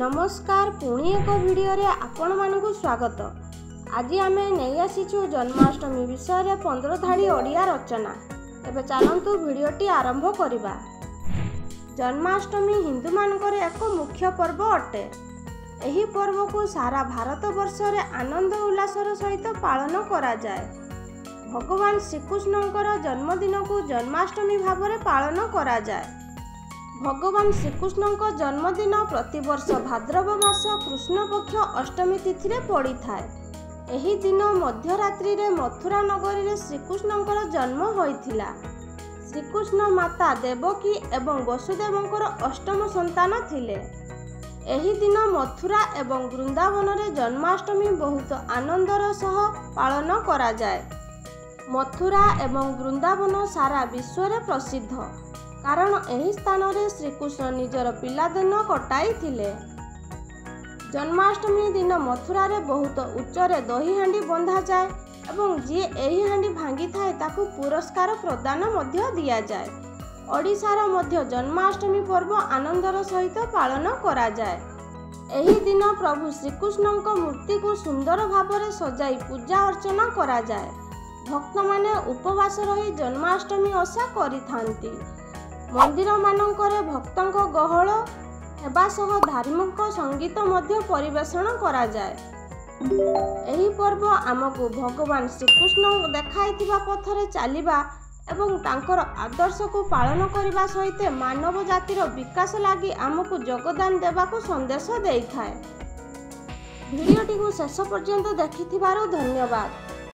नमस्कार पुणी एक वीडियो रे आपण मानकु स्वागत। आज आम नहीं आसीचु जन्माष्टमी विषय रे 15 धाड़ी ओडिया रचना। एबे चलंतु वीडियोटी आरंभ करिबा। जन्माष्टमी हिंदू मानकर एक मुख्य पर्व अटे। एही पर्व को सारा भारत वर्ष रे आनंद उल्लासर सहित पालन करा जाए। भगवान श्रीकृष्णଙ୍କର जन्मदिन को जन्माष्टमी भाव में पालन करा जाए। भगवान श्रीकृष्णଙ୍କ जन्मदिन प्रतिवर्ष भाद्रव मास कृष्ण पक्ष अष्टमी तिथि रे पड़ी थाए। एही दिन मध्यरात्रि रे मथुरा नगरी रे श्रीकृष्णଙ୍କର जन्म होइथिला। श्रीकृष्ण माता देवकी एवं वसुदेवଙ୍କର अष्टम संतान थिले। एही दिन मथुरा एवं वृंदावन रे जन्माष्टमी बहुत आनंदर सह पालन करा जाए। मथुरा एवं वृंदावन सारा विश्व रे प्रसिद्ध, कारण एही स्थान रे श्रीकृष्ण निजर पिलादिन कटाई थिले। जन्माष्टमी दिन मथुरा रे बहुत उच्चरे दही हांडी बंधा जाए एवं जी एही हांडी भांगी थाए ताकू पुरस्कार प्रदान मध्य दिया जाए। ओडिशार मध्य जन्माष्टमी पर्व आनंदर सहित पालन करा जाए। एही दिन प्रभु श्रीकृष्णଙ୍କ मूर्ति को सुंदर भाବରେ सजाई पूजा अर्चना करा जाए। भक्त माने उपवास रही जन्माष्टमी ओषा करिथांती। मंदिर मानकरे भक्तंक गहळ हेबा सह धार्मिक संगीत मध्य परिवेषण करा जाए। एही पर्व आमको भगवान श्रीकृष्ण देखाइथिबा पथरे चलिबा एवं तांकर आदर्श को पालन करने सहित मानव जातिर विकास लगी आमको योगदान देवाको संदेश देइथाए। वीडियोटी को शेष पर्यंत देखिथिबारु धन्यवाद।